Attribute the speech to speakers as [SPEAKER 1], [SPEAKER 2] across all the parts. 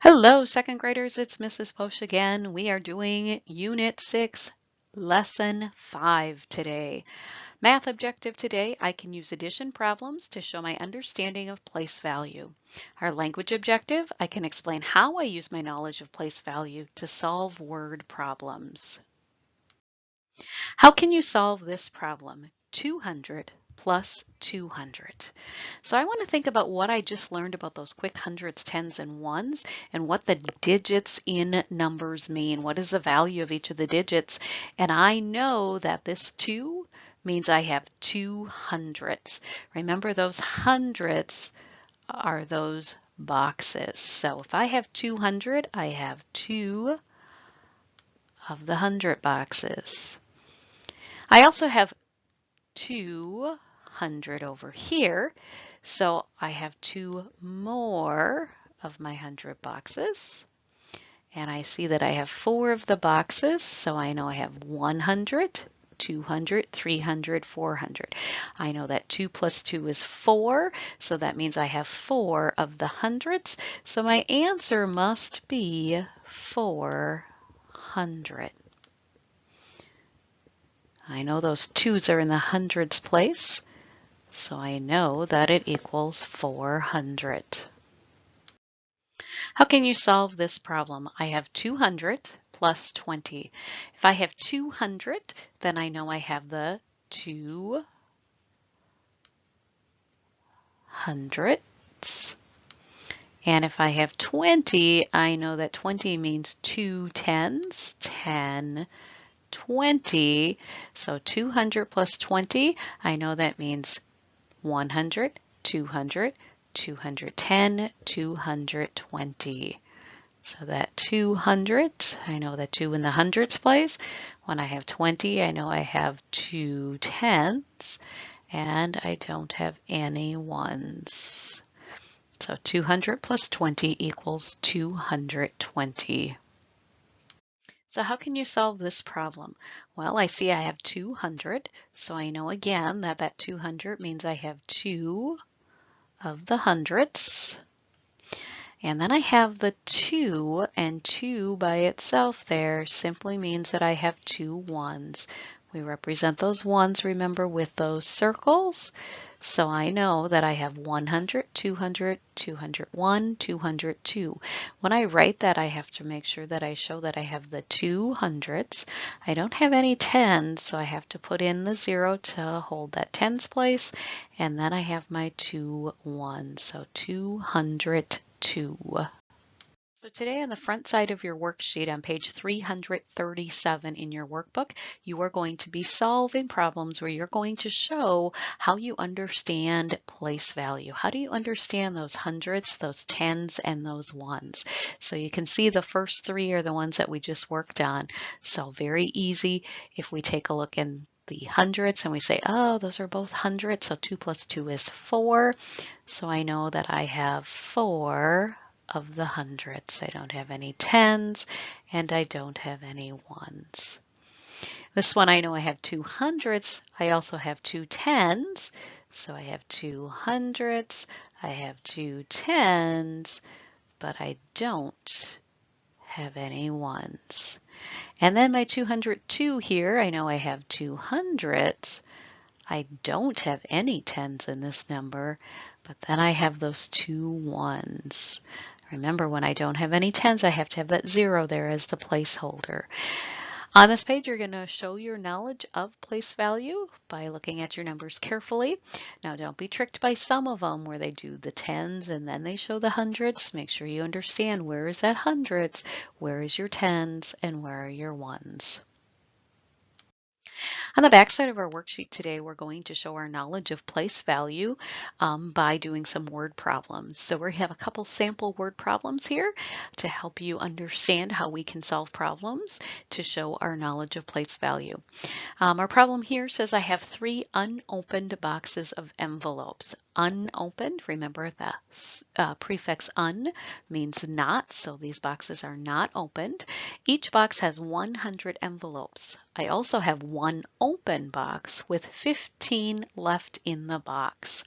[SPEAKER 1] Hello, second graders. It's Mrs. Posh again. We are doing Unit 6, Lesson 5 today. Math objective today, I can use addition problems to show my understanding of place value. Our language objective, I can explain how I use my knowledge of place value to solve word problems. How can you solve this problem? 200 plus 200. So I want to think about what I just learned about those quick hundreds, tens, and ones, and what the digits in numbers mean. What is the value of each of the digits? And I know that this 2 means I have 2 hundredths. Remember, those hundredths are those boxes. So if I have 200, I have 2 of the 100 boxes. I also have 200 over here, so I have 2 more of my 100 boxes. And I see that I have 4 of the boxes, so I know I have 100, 200, 300, 400. I know that 2 plus 2 is 4, so that means I have 4 of the hundreds. So my answer must be 400. I know those 2's are in the hundreds place, so I know that it equals 400. How can you solve this problem? I have 200 plus 20. If I have 200, then I know I have the 2 hundredths. And if I have 20, I know that 20 means 2 tens, 10, 20. So 200 plus 20, I know that means 100, 200, 210, 220. So that 200, I know that 2 in the hundreds place. When I have 20, I know I have 2 tens, and I don't have any ones. So 200 plus 20 equals 220. So how can you solve this problem? Well, I see I have 200, so I know again that that 200 means I have 2 of the hundredths. And then I have the 2, and 2 by itself there simply means that I have 2 ones. We represent those ones, remember, with those circles. So I know that I have 100, 200, 201, 202. When I write that, I have to make sure that I show that I have the 2 hundredths. I don't have any tens, so I have to put in the 0 to hold that tens place. And then I have my 2 ones, so 202. So today on the front side of your worksheet on page 337 in your workbook, you are going to be solving problems where you're going to show how you understand place value. How do you understand those hundreds, those tens, and those ones? So you can see the first 3 are the ones that we just worked on. So very easy if we take a look in the hundreds and we say, oh, those are both hundreds, so 2 plus 2 is 4. So I know that I have 4 of the hundreds. I don't have any tens and I don't have any ones. This one I know I have 2 hundredths. I also have 2 tens. So I have 2 hundredths. I have 2 tens, but I don't have any ones. And then my 202 here, I know I have 2 hundredths. I don't have any tens in this number, but then I have those 2 ones. Remember, when I don't have any tens, I have to have that 0 there as the placeholder. On this page, you're going to show your knowledge of place value by looking at your numbers carefully. Now, don't be tricked by some of them where they do the tens and then they show the hundreds. Make sure you understand where is that hundreds, where is your tens, and where are your ones. On the back side of our worksheet today, we're going to show our knowledge of place value by doing some word problems. So we have a couple sample word problems here to help you understand how we can solve problems to show our knowledge of place value. Our problem here says I have 3 unopened boxes of envelopes. Unopened, remember the prefix un means not, so these boxes are not opened. Each box has 100 envelopes. I also have one open box with 15 left in the box.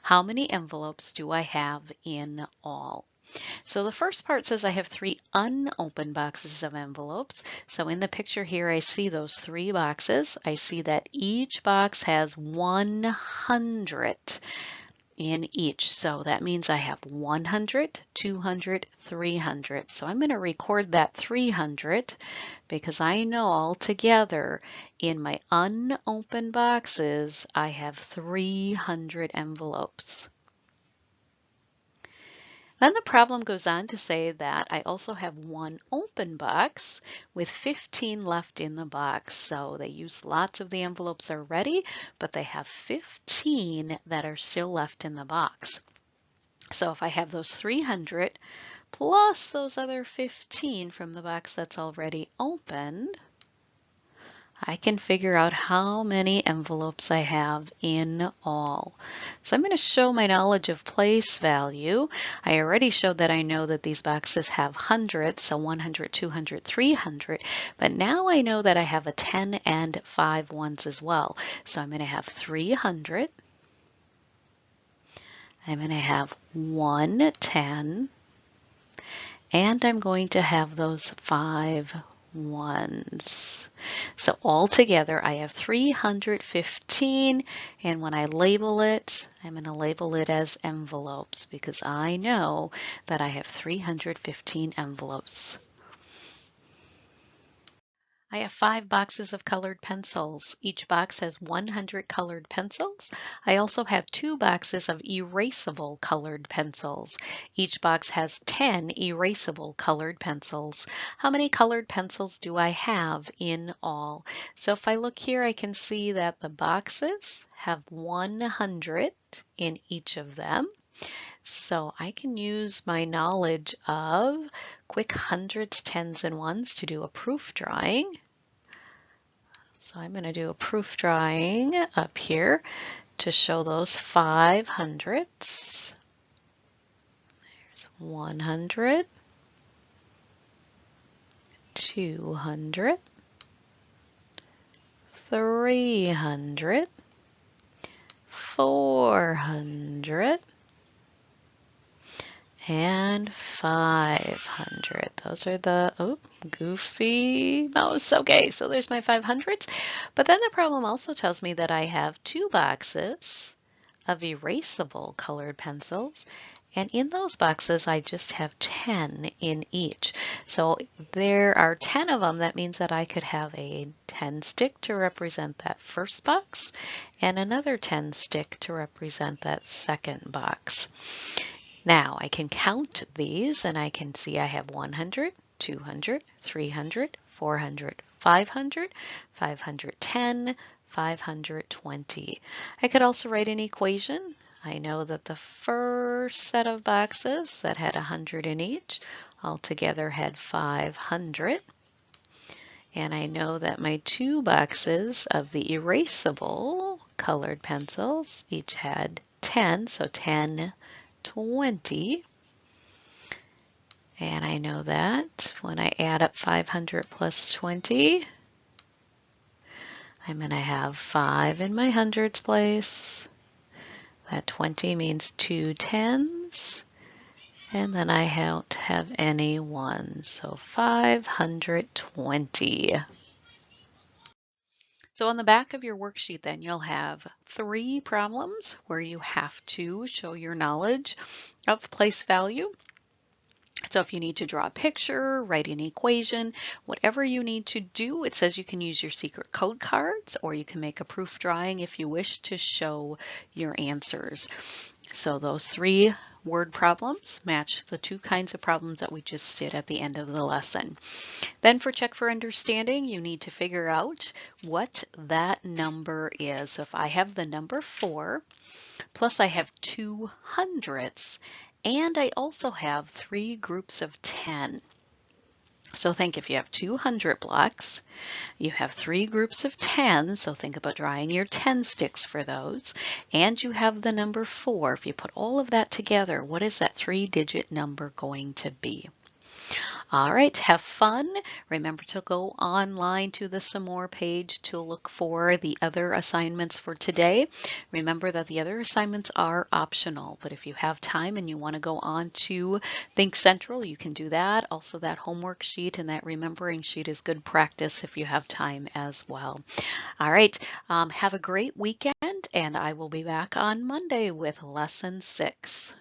[SPEAKER 1] How many envelopes do I have in all? So the first part says I have 3 unopened boxes of envelopes. So in the picture here, I see those 3 boxes. I see that each box has 100 in each. So that means I have 100, 200, 300. So I'm going to record that 300 because I know altogether in my unopened boxes, I have 300 envelopes. Then the problem goes on to say that I also have 1 open box with 15 left in the box. So they use lots of the envelopes already, but they have 15 that are still left in the box. So if I have those 300 plus those other 15 from the box that's already opened, I can figure out how many envelopes I have in all. So I'm going to show my knowledge of place value. I already showed that I know that these boxes have hundreds, so 100, 200, 300, but now I know that I have a 10 and 5 ones as well. So I'm going to have 300. I'm going to have 110, and I'm going to have those 5 ones. So altogether I have 315, and when I label it, I'm going to label it as envelopes because I know that I have 315 envelopes. I have 5 boxes of colored pencils. Each box has 100 colored pencils. I also have 2 boxes of erasable colored pencils. Each box has 10 erasable colored pencils. How many colored pencils do I have in all? So if I look here, I can see that the boxes have 100 in each of them. So I can use my knowledge of quick hundreds, tens, and ones to do a proof drawing. So I'm going to do a proof drawing up here to show those 500s. There's 100, 200, 300, 400, and 500. Those are the, goofy mouse. Okay, so there's my 500s. But then the problem also tells me that I have 2 boxes of erasable colored pencils. And in those boxes, I just have 10 in each. So there are 10 of them. That means that I could have a 10 stick to represent that first box and another 10 stick to represent that second box. Now I can count these and I can see I have 100, 200, 300, 400, 500, 510, 520. I could also write an equation. I know that the first set of boxes that had 100 in each altogether had 500. And I know that my 2 boxes of the erasable colored pencils each had 10, so 10, 20. And I know that when I add up 500 plus 20, I'm going to have 5 in my hundreds place. That 20 means 2 tens. And then I don't have any ones, so 520. So on the back of your worksheet then you'll have 3 problems where you have to show your knowledge of place value. So if you need to draw a picture, write an equation, whatever you need to do, it says you can use your secret code cards or you can make a proof drawing if you wish to show your answers. So those 3 word problems match the 2 kinds of problems that we just did at the end of the lesson. Then for check for understanding, you need to figure out what that number is. So if I have the number 4, plus I have 2 hundredths, and I also have 3 groups of 10. So think if you have 200 blocks, you have 3 groups of 10, so think about drawing your 10 sticks for those, and you have the number 4. If you put all of that together, what is that 3-digit number going to be? All right, have fun. Remember to go online to the Some More page to look for the other assignments for today. Remember that the other assignments are optional, but if you have time and you want to go on to Think Central, you can do that. Also, that homework sheet and that remembering sheet is good practice if you have time as well. All right, have a great weekend, and I will be back on Monday with Lesson 6.